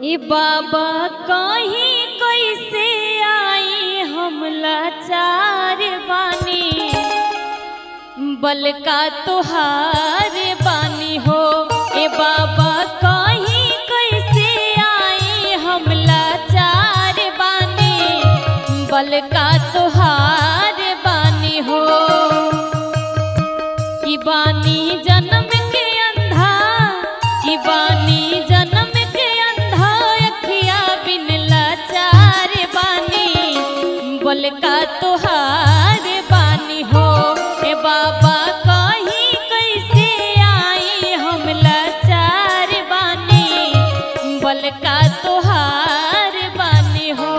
ए बाबा कहीं कैसे आई हम लाचार बानी, बल का तोहार बानी हो। ए बाबा कहीं कैसे आई हम लाचार बानी, बल का तोहार बानी हो। की बानी जन्म के अंधा, की बानी जन्म के अंधा, अखिया बिन लाचार बानी, बल का तोहार बानी हो। ए बाबा कहीं कैसे आई हम लाचार बानी, बल का तोहार बानी हो।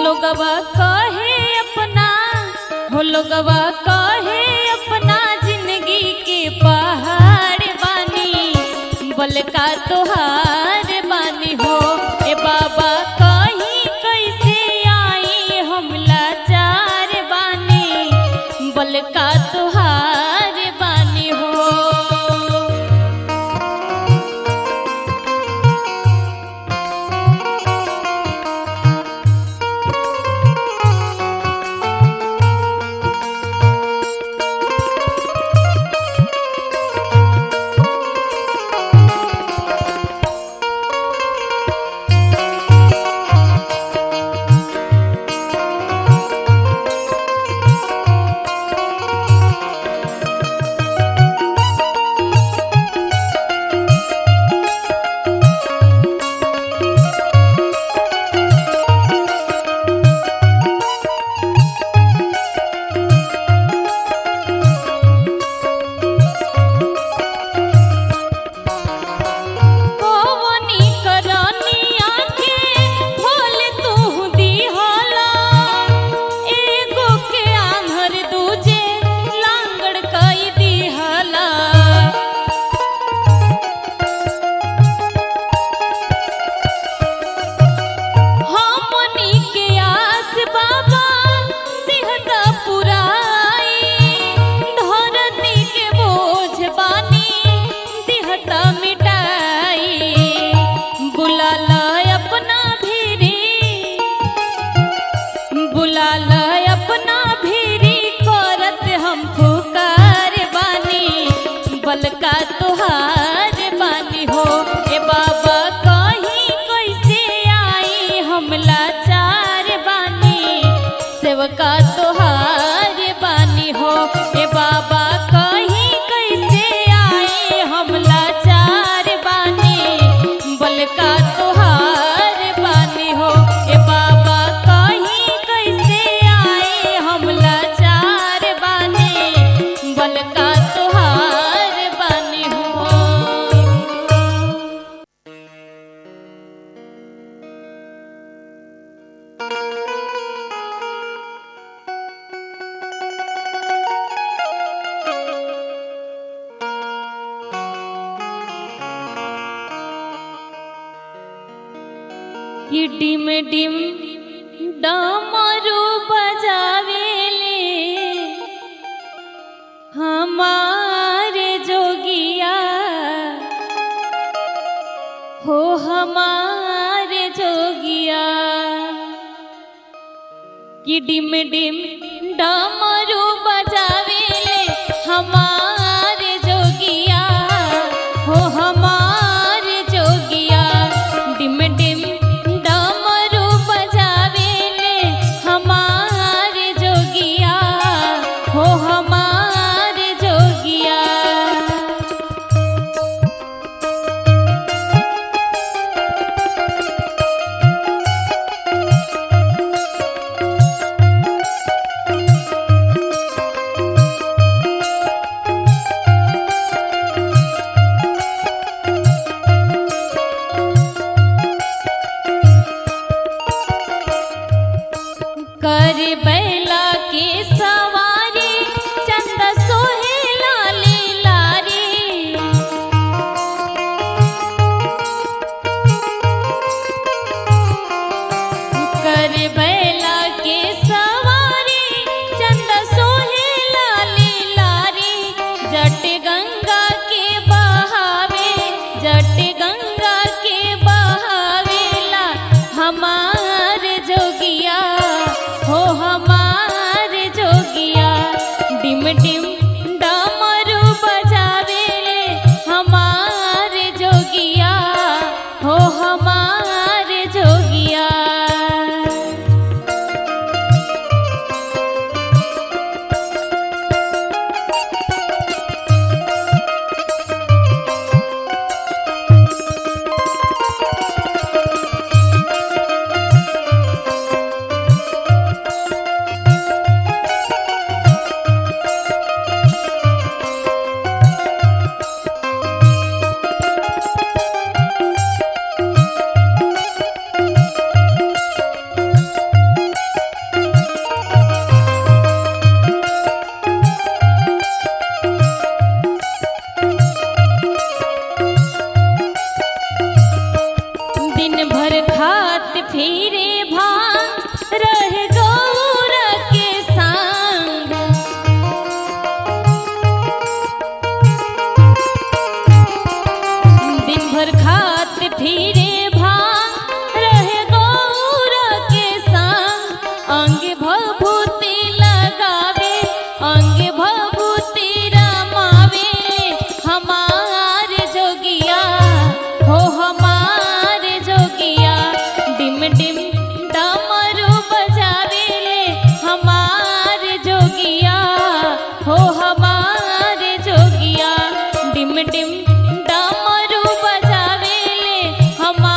लोगवा कहे अपना हो, लोगवा कहे अपना जिंदगी के पहाड़ बानी, बल का तोहार बानी हो। ए बाबा कहीं कैसे आई हम लाचार बानी, बल का तोहार बानी हो। बल का तोहार बानी हो। ए बाबा कहीं कैसे आई हम लाचार बानी, सेवका तोहार बानी हो। ए बाबा कहीं कैसे आई हम लाचार बानी, बल का तोहार बानी हो। ए बाबा कहीं कैसे आई हम लाचार बानी, बल का डिम डिम डमरू बजावेले हमारे जोगिया, हो हमारे जोगिया कि डिम डिम डमरू बजावेले हमारे जोगिया हो हमारे जोगिया डिम डिम डमरू बजावेले हमारे जोगिया हो हमारे जोगिया। कर बैला के सवारी चंदा सोहेला लीलारी कर बैला के सवारी चंदा सोहेला लीलारी जट गंगा के बहावे जट गंगा के बहावेला हमार जोगिया हो हमारे जोगिया डिम डिम डमरू बजावेले हमारे जोगिया हो हमारे जोगिया। दिन भर खात फिरे भांग रहे गौर के संग दिन भर खात फिरे भांग रहे गौर के संग अंग भभूति लगावे अंग भभूति रमावे हमारे जोगिया हो हमारे जोगिया डिम डिम डमरू बजावेले हमारे जोगिया हो हमारे जोगिया डिम डिम डमरू बजावेले हमारे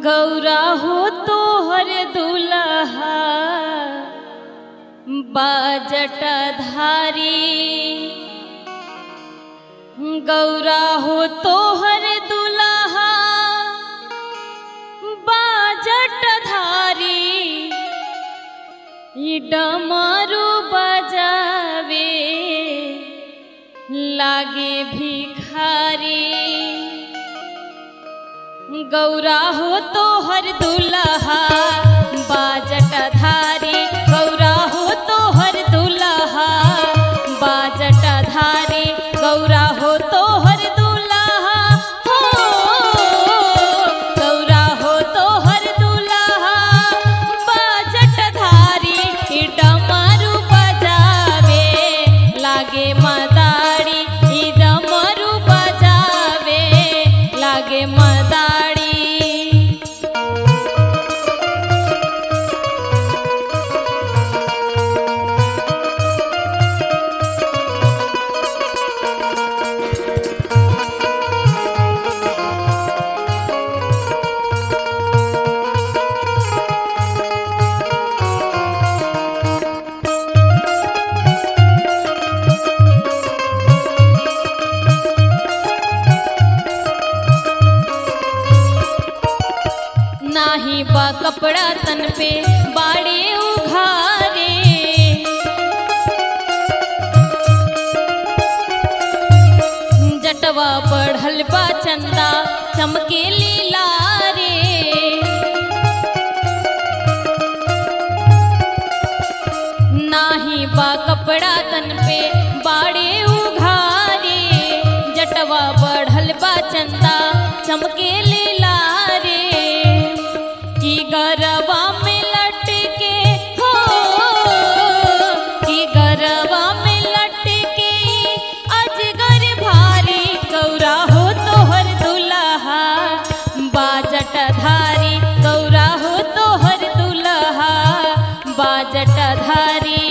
गौरा हो तो हर दुल्हा बाजट धारी, गौरा हो तो हर दुल्हा बाजट धारी, डमरू बजावे लागे भिखारी। गौरा हो तो हर दुल्हा बाजट धारी, गौरा हो तो हर दुल्हा बाजट धारी, गौरा हो तो हर दुल्हा हो, गौरा हो तो हर दुल्हा बाजट धारी, डमरू बजावे लागे मदारी, डमरू बजावे लागे मदारी। नाही बा कपड़ा तन पे बाड़े उघारे, जटवा बढ़ल बा चंदा चमके लीला रे। नाही बा कपड़ा तन पे बाड़े उघारे, जटवा बढ़ल बा चंदा चमके लीला रे। की गरबा में लटके हो, की गरबा में लटके अजगर भारी, गौरा हो तो हर दुल्हा बाजट धारी, गौरा हो तो हर दुल्हा बाजट धारी।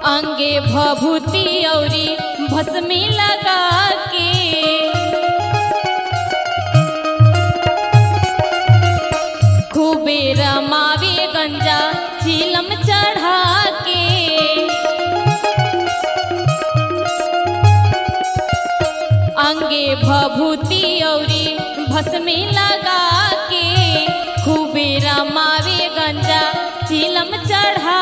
अंगे भभूति औरी भस्मी लगा के, खूबे रमावे गंजा चीलम चढ़ा के। अंगे भभूति औरी भस्मी लगा के, खूबे रमावे गंजा चीलम चढ़ा